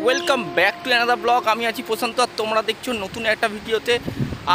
Welcome back to another blog. আমি আছি প্রশান্ত আর তোমরা দেখছো নতুন একটা ভিডিওতে।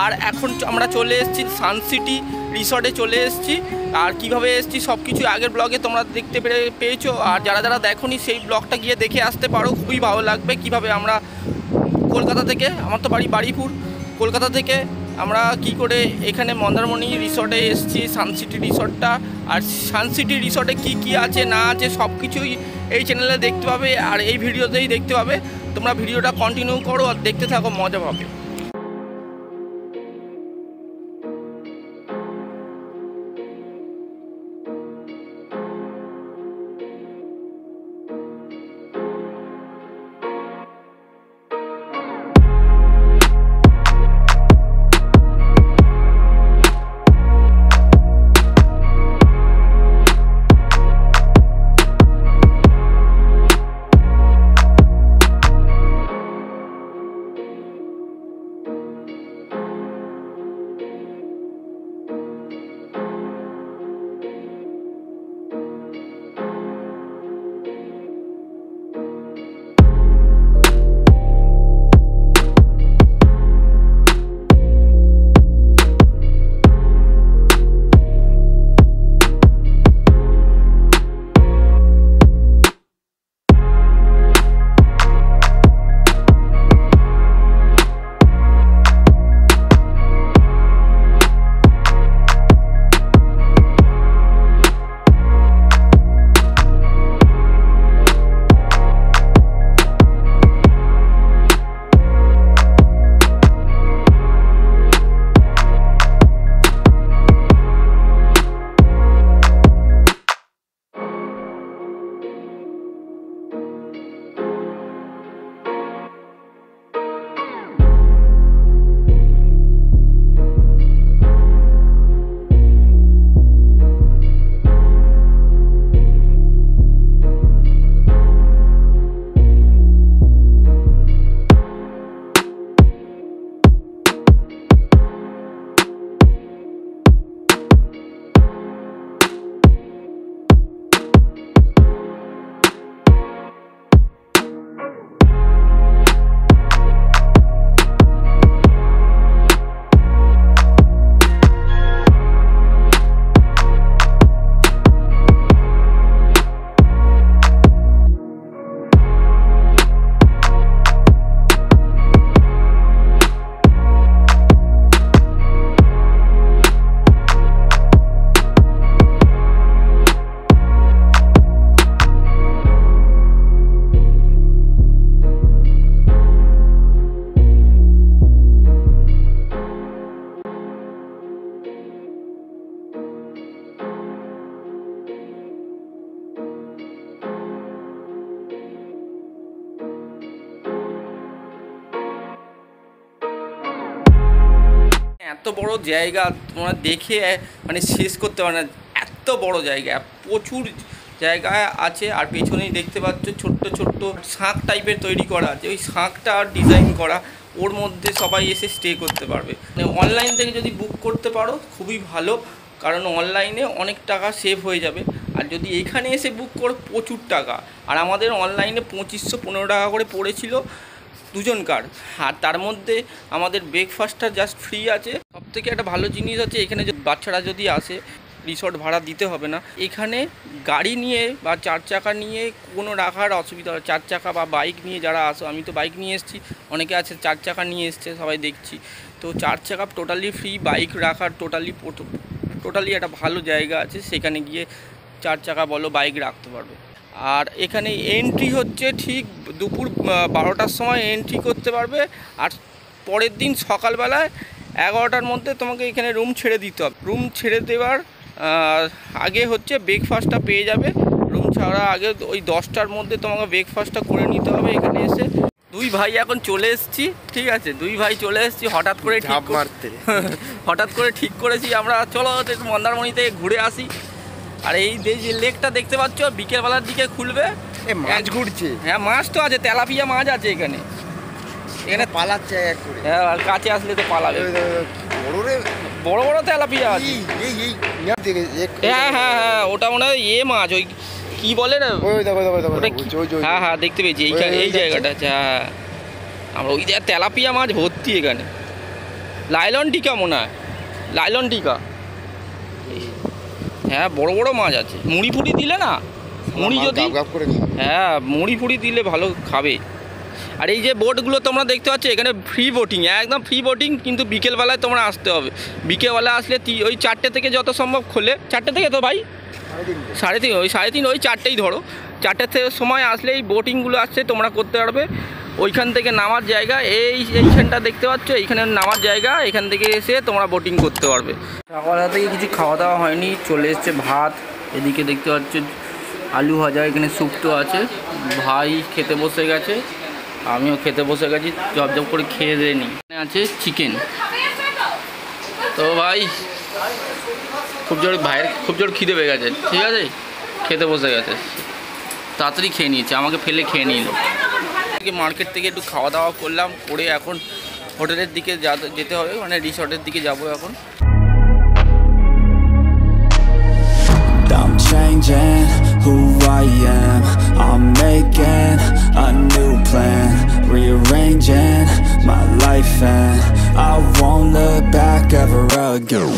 আর এখন আমরা চলে এসেছি সানসিটি রিসর্টে চলে এসেছি। আর কীভাবে এসেছি সব কিছু আগের ব্লগে তোমরা দেখতে পেয়েছো। আর যারা যারা দেখোনি সেই ব্লগটা গিয়ে দেখে আসতে পারো, খুবই ভালো লাগবে। কীভাবে আমরা কলকাতা থেকে, আমার তো বাড়ি বারুইপুর, কলকাতা থেকে আমরা কি করে এখানে মন্দারমণি রিসর্টে এসেছি, সানসিটি রিসর্টটা। আর সানসিটি রিসর্টে কি কি আছে না আছে সব কিছুই এই চ্যানেলে দেখতে পাবে আর এই ভিডিওতেই দেখতে পাবে। তোমরা ভিডিওটা কন্টিনিউ করো আর দেখতে থাকো, মজা পাবে। এত বড় জায়গা তোমরা দেখে মানে শেষ করতে পারে না, এত বড় জায়গা, প্রচুর জায়গা আছে। আর পেছনেই দেখতে পাচ্ছ ছোট্ট ছোট্ট শাঁখ টাইপের তৈরি করা আছে, ওই শাঁখটা ডিজাইন করা, ওর মধ্যে সবাই এসে স্টে করতে পারবে। মানে অনলাইন থেকে যদি বুক করতে পারো খুবই ভালো, কারণ অনলাইনে অনেক টাকা সেভ হয়ে যাবে। আর যদি এখানে এসে বুক করো প্রচুর টাকা। আর আমাদের অনলাইনে 2515 টাকা করে পড়েছিল দুজনকার। আর তার মধ্যে আমাদের ব্রেকফাস্টটা জাস্ট ফ্রি আছে। সবথেকে একটা ভালো জিনিস আছে, এখানে যে বাচ্চারা যদি আসে রিসর্ট ভাড়া দিতে হবে না। এখানে গাড়ি নিয়ে বা 4 চাকা নিয়ে কোনো রাখার অসুবিধা হয়, 4 চাকা বা বাইক নিয়ে যারা আসো, আমি তো বাইক নিয়ে এসেছি, অনেকে আছে 4 চাকা নিয়ে এসছে, সবাই দেখছি। তো 4 চাকা টোটালি ফ্রি, বাইক রাখার টোটালি একটা ভালো জায়গা আছে, সেখানে গিয়ে 4 চাকা বলো বাইক রাখতে পারবে। আর এখানে এন্ট্রি হচ্ছে ঠিক দুপুর 12টার সময় এন্ট্রি করতে পারবে। আর পরের দিন সকালবেলায় 11টার মধ্যে তোমাকে এখানে রুম ছেড়ে দিতে হবে। রুম ছেড়ে দেওয়ার আগে হচ্ছে ব্রেকফাস্টটা পেয়ে যাবে। রুম ছাড়ার আগে ওই 10টার মধ্যে তোমাকে ব্রেকফাস্টটা করে নিতে হবে এখানে এসে। দুই ভাই এখন চলে এসেছি, ঠিক আছে, দুই ভাই চলে এসেছি হঠাৎ করে হঠাৎ করে ঠিক করেছি আমরা চলো একটু মন্দারমণি থেকে ঘুরে আসি। আর এই যে লেকটা দেখতে পাচ্ছ বিকেলবেলার দিকে খুলবে, মাছ ঘুরছে। হ্যাঁ মাছ তো আছে, তেলাপিয়া মাছ আছে এখানে। এখানে পালাচ্ছে এক করে। হ্যাঁ আর কাছে আসলে তো পালাবে। বড় বড় তেলাপিয়া আছে। হ্যাঁ হ্যাঁ হ্যাঁ ওটা মনে হয় মাছ, ওই কি বলে না ওই দেখো দেখো দেখো ওটা হ্যাঁ হ্যাঁ দেখতে পেয়েছি এইখানে এই জায়গাটা আছে। হ্যাঁ আমরা ওই জায়গায় তেলাপিয়া মাছ ভর্তি এখানে। লাইলন টিকা মনে হয়, লাইলন টিকা। হ্যাঁ বড় বড় মাছ আছে। মুড়ি ফুড়ি দিলে না, মুড়ি যদি হ্যাঁ মুড়ি ফুড়ি দিলে ভালো খাবে। আর এই যে বোটগুলো তোমরা দেখতে পাচ্ছ এখানে ফ্রি বোটিং, একদম ফ্রি বোটিং, কিন্তু বিকেলবেলায় তোমরা আসতে হবে। বিকেলবেলা আসলে ওই 4টে থেকে যত সম্ভব খোলে, 4টে থেকে তো ভাই 3:30, ওই 3:30 ওই 4টেই ধরো, 4টের থেকে সময় আসলে এই বোটিংগুলো আসছে তোমরা করতে পারবে। ওইখান থেকে নামার জায়গা এইখানটা দেখতে পাচ্ছ, এইখানে নামার জায়গা, এখান থেকে এসে তোমরা বোটিং করতে পারবে। সকালবেলা থেকে কিছু খাওয়া দাওয়া হয়নি, চলে এসছে ভাত, এদিকে দেখতে পাচ্ছ আলু ভাজা, এখানে শুক্তো আছে, ভাই খেতে বসে গেছে, আমিও খেতে বসে গেছি, জব করে খেয়ে দিয়ে নিই। এখানে আছে চিকেন। তো ভাই খুব জোর খিদে পেয়ে গেছে, ঠিক আছে, খেতে বসে গেছে, তাড়াতাড়ি খেয়ে নিয়েছে, আমাকে ফেলে খেয়ে নিল। মার্কেট থেকে একটু খাওয়া দাওয়া করলাম, করে এখন হোটেলের দিকে যেতে হবে, মানে রিসর্টের দিকে যাব এখন। I'm changing who I am, I'm making a new plan, rearranging my life and I won't look back ever again.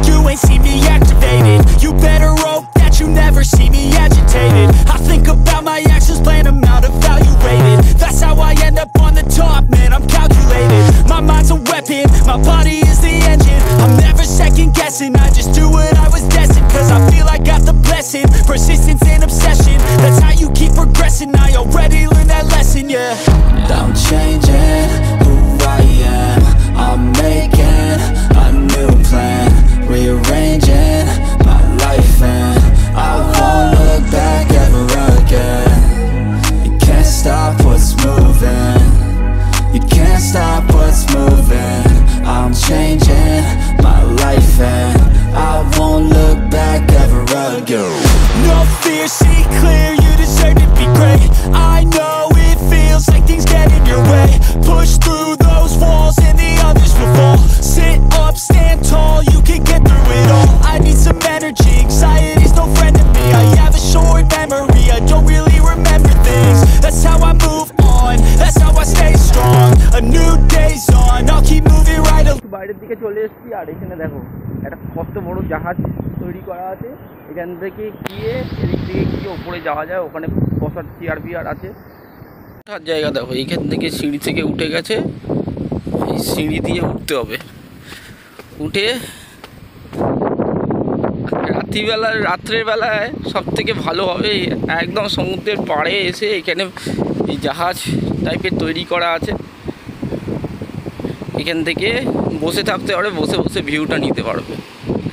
You ain't see me activated, you better hope that you never see me agitated. I think about my actions, plan them out, evaluated. That's how I end up on the top, man, I'm calculated. My mind's a weapon, my body is the engine. I'm never second guessing, I just do what I was destined. Cause I feel I got the blessing, persistence and obsession. That's how you keep progressing, I already learned that lesson, yeah. I'm changing who I am, I'm making a new plan, rearranging my life and I won't look back ever again. You can't stop what's moving, you can't stop what's moving. I'm changing my life and I won't look back ever again. No fear, see clear, you deserve to be great. I know it feels like things get in your way. Push through those walls and the others will fall. Sit up, stand tall, you can get through it all. I need some energy, anxiety's no friend to me. I have a short memory, I don't really remember things. That's how I move on, that's how I stay strong. A new day's on, I'll keep moving right along. বাইরের দিকে চলে এসেছি, আর এখানে দেখো একটা কত বড় জাহাজ তৈরি করা আছে। এখান থেকে গিয়ে এদিক থেকে গিয়ে ওপরে যাওয়া যায়, ওখানে বসার চেয়ার আছে। ওঠার জায়গা দেখো, এইখান থেকে সিঁড়ি থেকে উঠে গেছে, এই সিঁড়ি দিয়ে উঠতে হবে। উঠে রাত্রের বেলায় সব থেকে ভালো হবে, একদম সমুদ্রের পাড়ে এসে এখানে এই জাহাজ টাইপের তৈরি করা আছে, এখান থেকে বসে থাকতে পারবে, বসে বসে ভিউটা নিতে পারবে।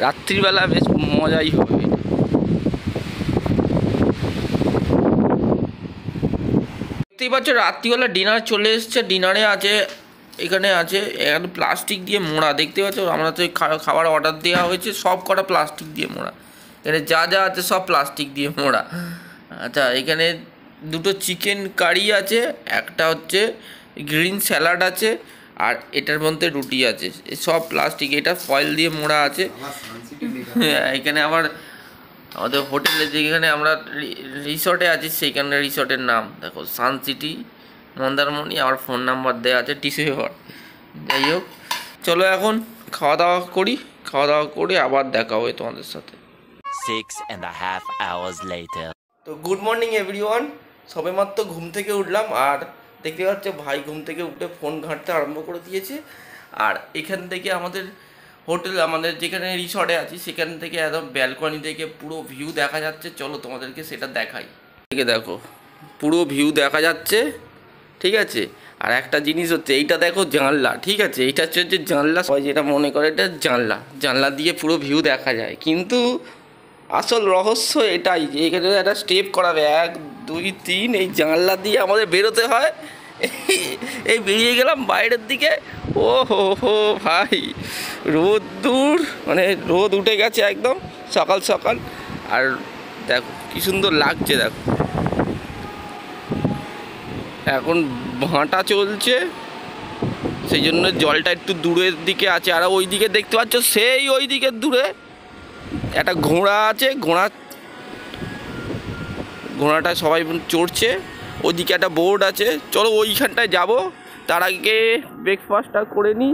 রাত্রিবেলা বেশ মজাই হবে। দেখতেই পাচ্ছ রাত্রিবেলা ডিনার চলে এসছে। ডিনারে আছে এখানে প্লাস্টিক দিয়ে মোড়া, দেখতে পাচ্ছ, আমরা তো খাবার অর্ডার দেওয়া হয়েছে, সব কটা প্লাস্টিক দিয়ে মোড়া, এখানে যা আছে সব প্লাস্টিক দিয়ে মোড়া। আচ্ছা, এখানে দুটো চিকেন কারি আছে, একটা হচ্ছে গ্রিন স্যালাড আছে, আর এটার মধ্যে রুটি আছে, সব প্লাস্টিক, এটা ফয়েল দিয়ে মোড়া আছে। এখানে আমাদের হোটেলে যেখানে আমরা রিসর্টে আছি সেইখানে রিসর্টের নাম দেখো, সানসিটি মন্দারমণি, আমার ফোন নাম্বার দেওয়া আছে টিসেভার। যাই হোক, চলো এখন খাওয়া দাওয়া করি, খাওয়া দাওয়া করে আবার দেখা হবে তোমাদের সাথে 6.5 hours later. তো গুড মর্নিং এভরিওয়ান, সবেমাত্র ঘুম থেকে উঠলাম, আর দেখতে পাচ্ছ ভাই ঘুম থেকে উঠে ফোন ঘাঁটতে আরম্ভ করে দিয়েছে। আর এখান থেকে আমাদের হোটেল, আমাদের যেখানে রিসর্টে আছি সেখান থেকে একদম ব্যালকনি থেকে পুরো ভিউ দেখা যাচ্ছে। চলো তোমাদেরকে সেটা দেখাই। দেখো পুরো ভিউ দেখা যাচ্ছে, ঠিক আছে। আর একটা জিনিস হচ্ছে এইটা দেখো জানলা, ঠিক আছে, এইটা হচ্ছে জানলা, সবাই যেটা মনে করে এটা জানলা দিয়ে পুরো ভিউ দেখা যায়, কিন্তু আসল রহস্য এটাই যে এখানে একটা স্টেপ করাবে, 1 2 3, এই জানলা দিয়ে আমাদের বেরোতে হয়। এই বেরিয়ে গেলাম বাইরের দিকে, ও হো ভাই, রোদ উঠে গেছে একদম সকাল সকাল, আর দেখো কি সুন্দর লাগছে। দেখো এখন ভাঁটা চলছে, সেই জন্য জলটা একটু দূরের দিকে আছে। আর ওই দিকে দেখতে পাচ্ছ, সেই ওই দিকে দূরে একটা ঘোড়া আছে, ঘোড়া ঘোড়াটা সবাই চড়ছে, ওইদিকে একটা বোর্ড আছে, চলো ওইখানটায় যাব। তার আগে ব্রেকফাস্টটা করে নিই।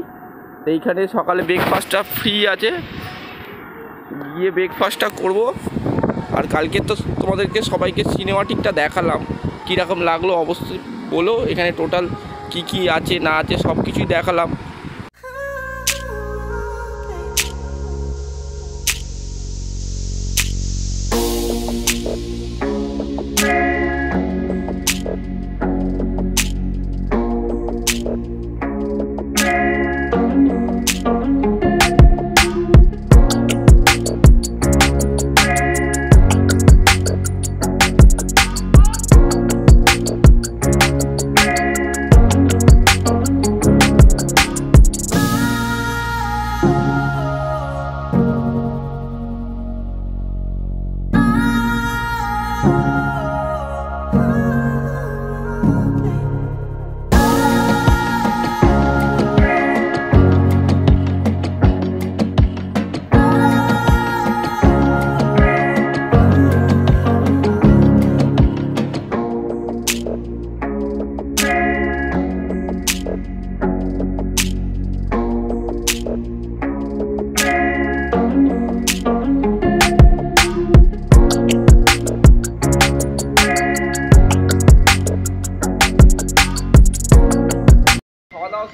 এইখানে সকালে ব্রেকফাস্টটা ফ্রি আছে, গিয়ে ব্রেকফাস্টটা করব। আর কালকে তো তোমাদেরকে সবাইকে সিনেমাটিকটা দেখালাম, কীরকম লাগলো অবশ্যই বলো। এখানে টোটাল কি কি আছে না আছে সব কিছুই দেখালাম।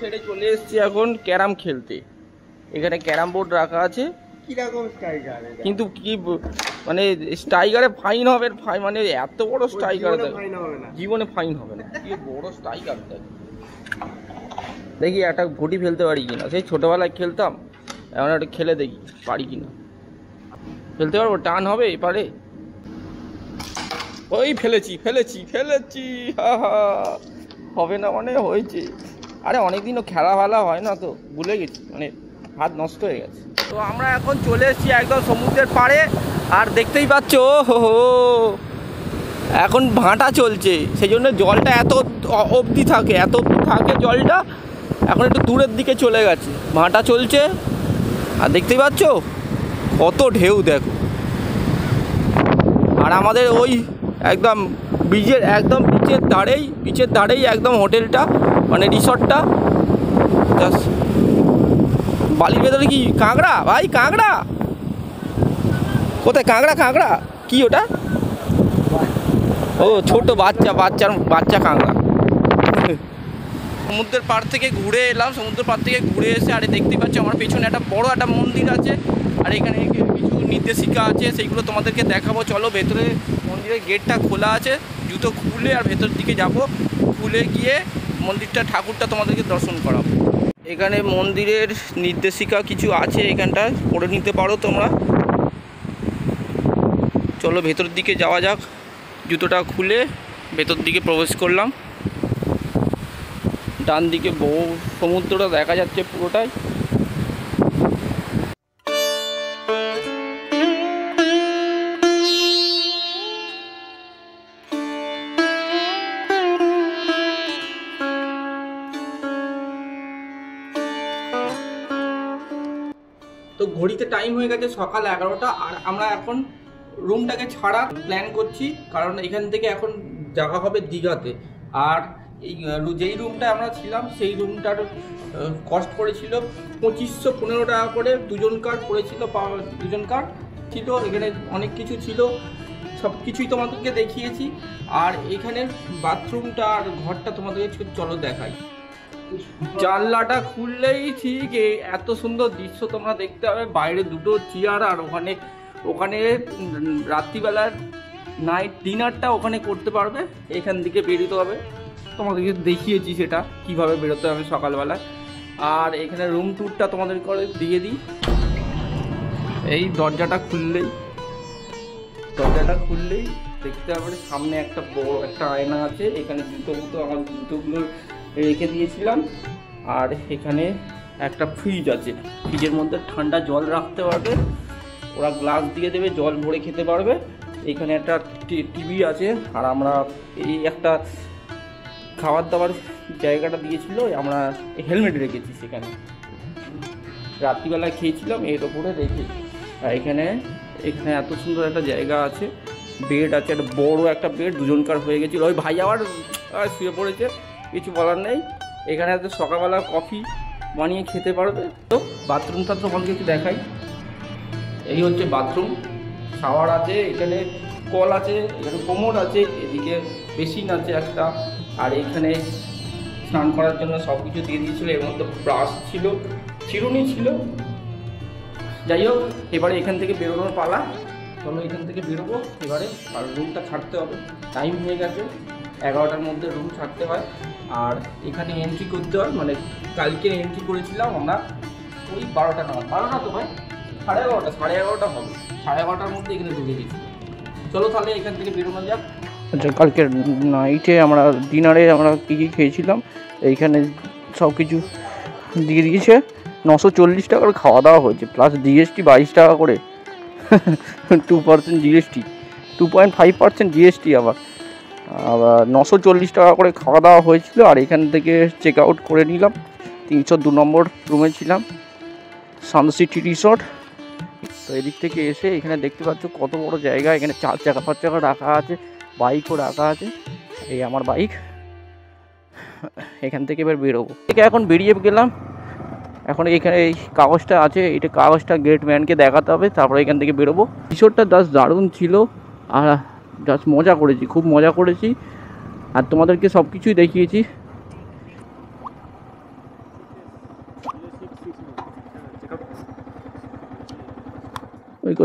সেরে চলে এসেছি এখন ক্যারাম খেলতে। এখানে ক্যারাম বোর্ড রাখা আছে, কিরকম স্ট্রাইকার, কিন্তু কি মানে স্ট্রাইকারে ফাইন হবে, মানে এত বড় স্ট্রাইকার জীবনে ফাইন হবে না, কি বড় স্ট্রাইকার। দেখি একটা ঘটি ফেলতে পারি কিনা, সেই ছোটবেলায় খেলতাম, এখন একটা খেলে দেখি পারি কিনা। ফেলতে পারবো, টান হবে এপারে। ওই ফেলেছি ফেলেছি ফেলেছি, হা হা, হবে না মানে হয়েছে। আরে অনেকদিনও খেলা ভালা হয় না তো ভুলে গেছি, মানে হাত নষ্ট হয়ে গেছে। তো আমরা এখন চলে এসেছি একদম সমুদ্রের পাড়ে। আর দেখতেই পাচ্ছ হো, এখন ভাঁটা চলছে, সেই জন্য জলটা এত অবধি থাকে, এত অবধি থাকে জলটা। এখন একটু দূরের দিকে চলে গেছে, ভাঁটা চলছে। আর দেখতেই পাচ্ছ কত ঢেউ দেখো। আর আমাদের ওই একদম বিচের ধারেই একদম হোটেলটা, মানে রিসর্টটা। জাস্ট বালির ভেতরে কি কাঁকড়া, ভাই কাঁকড়া কোথায়? কাঁকড়া কি ওটা? ও ছোট বাচ্চা কাঁকড়া। সমুদ্রের পাড় থেকে ঘুরে এলাম, সমুদ্রের পাড় থেকে ঘুরে এসে আরে দেখতেই পাচ্ছি আমার পেছনে একটা বড় একটা মন্দির আছে। আর এখানে কিছু নির্দেশিকা আছে, সেইগুলো তোমাদেরকে দেখাবো। চলো ভেতরে, মন্দিরের গেটটা খোলা আছে, জুতো খুলে আর ভেতর দিকে যাব, খুলে গিয়ে মন্দিরটা ঠাকুরটা তোমাদেরকে দর্শন করাবো। এখানে মন্দিরের নির্দেশিকা কিছু আছে, এখানটা পড়ে নিতে পারো তোমরা। চলো ভেতর দিকে যাওয়া যাক। জুতোটা খুলে ভেতর দিকে প্রবেশ করলাম। ডান দিকে বহু সমুদ্রটা দেখা যাচ্ছে পুরোটাই। তো ঘড়িতে টাইম হয়ে গেছে সকাল 11টা। আর আমরা এখন রুমটাকে ছাড়া প্ল্যান করছি, কারণ এখান থেকে এখন যাওয়া হবে দীঘাতে। আর এই যেই রুমটা আমরা ছিলাম সেই রুমটার কস্ট পড়েছিল 2515 টাকা করে, দুজনকার পড়েছিল, দুজনকার ছিল। এখানে অনেক কিছু ছিল, সব কিছুই তোমাদেরকে দেখিয়েছি। আর এখানের বাথরুমটা আর ঘরটা তোমাদেরকে চলো দেখাই। জানলাটা খুললেই ঠিক এত সুন্দর দৃশ্য তোমরা দেখতে হবে। বাইরে দুটো চেয়ার, আর ওখানে রাত্রিবেলার নাইট ডিনারটা ওখানে করতে পারবে। এখান থেকে বেরোতে হবে, তোমাদেরকে দেখিয়েছি সেটা কিভাবে বেরোতে হবে সকালবেলায়। আর এখানে রুম ট্যুরটা তোমাদের করে দিয়ে দিই। এই দরজাটা খুললেই দেখতে হবে সামনে একটা বড় একটা আয়না আছে। এখানে আমার জুতোগুলো রেখে দিয়েছিলাম। আর এখানে একটা ফ্রিজ আছে, ফ্রিজের মধ্যে ঠান্ডা জল রাখতে পারবে, ওরা গ্লাস দিয়ে দেবে, জল ভরে খেতে পারবে। এখানে একটা টিভি আছে। আর আমরা এই একটা খাবার দাবার জায়গাটা দিয়েছিল, আমরা হেলমেট রেখেছি সেখানে, রাত্রিবেলা খেয়েছিলাম এর ওপরে রেখে। আর এখানে এত সুন্দর একটা জায়গা আছে, বেড আছে, একটা বড় একটা বেড, দুজনকার হয়ে গেছিলো। ওই ভাই আবার শুয়ে পড়েছে, কিছু বলার নেই। এখানে হয়তো সকালবেলা কফি বানিয়ে খেতে পারবে। তো বাথরুমটা তো আমাকে কিছু দেখাই। এই হচ্ছে বাথরুম, শাওয়ার আছে, এখানে কল আছে, এখানে কোমর আছে, এদিকে বেসিন আছে একটা, আর এইখানে স্নান করার জন্য সব কিছু দিয়ে দিয়েছিলো। এর মধ্যে ব্রাশ ছিল, চিরুনি ছিল। যাই হোক, এবারে এখান থেকে বেরোনোর পালা। চলো এখান থেকে বেরোবো এবারে, আর রুমটা ছাড়তে হবে, টাইম হয়ে গেছে। 11টার মধ্যে রুম ছাড়তে হয়, আর এখানে এন্ট্রি করতে হয়। মানে কালকে এন্ট্রি করেছিলাম আমরা ওই 12টা নাগাদ, 12টা তো ভাই, 11:30, 11:30 হবে, 11:30টার মধ্যে এখানে ঢুকে গেছি। চলো তাহলে এখান থেকে বেরোনো যাক। আচ্ছা, কালকে নাইটে আমরা ডিনারে আমরা কী কী খেয়েছিলাম, এইখানে সব কিছু দিয়ে দিয়েছে। 940 টাকার খাওয়া দাওয়া হয়েছে, প্লাস জিএসটি 22 টাকা করে, 2% জিএসটি, 2.5% জিএসটি। আবার 940 টাকা করে খাওয়া দাওয়া হয়েছিল। আর এখান থেকে চেক আউট করে নিলাম, 302 নম্বর রুমে ছিলাম, সানসিটি রিসর্ট। তো এদিক থেকে এসে এখানে দেখতে পাচ্ছ কত বড় জায়গা, এখানে 4 চাকা 5 চাকা রাখা আছে, বাইকও রাখা আছে। এই আমার বাইক। এখান থেকে এবার বেরোবো, এখন বেরিয়ে গেলাম। এখন এখানে এই কাগজটা আছে, এটা কাগজটা গেটম্যানকে দেখাতে হবে, তারপরে এখান থেকে বেরোবো। রিসোর্টটা জাস্ট দারুণ ছিল, আর জাস্ট মজা করেছি, খুব মজা করেছি, আর তোমাদেরকে সব কিছুই দেখিয়েছি।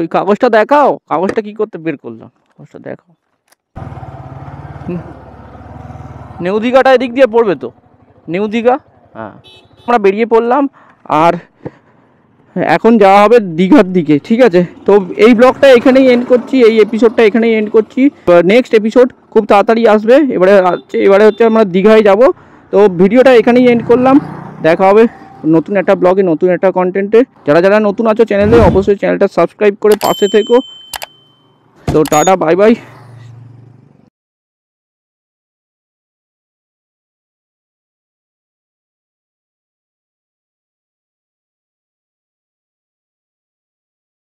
ওই কাগজটা দেখাও, কাগজটা কি করতে বের করলাম, কাগজটা দেখাও। নিউ দীঘাটা এদিক দিয়ে পড়বে তো, নিউ দীঘা। হ্যাঁ, আমরা বেরিয়ে পড়লাম, আর এখন যাওয়া হবে দীঘার দিকে। ঠিক আছে, তো এই ব্লগটা এখানেই এন্ড করছি, এই এপিসোডটা এখানেই এন্ড করছি। নেক্সট এপিসোড খুব তাড়াতাড়ি আসবে। এবারে হচ্ছে আমরা দীঘায় যাব। তো ভিডিওটা এখানেই এন্ড করলাম, দেখা হবে নতুন একটা ব্লগে, নতুন একটা কন্টেন্টে। যারা নতুন আছো চ্যানেলে, অবশ্যই চ্যানেলটা সাবস্ক্রাইব করে পাশে থেকো। তো টাটা, বাই বাই।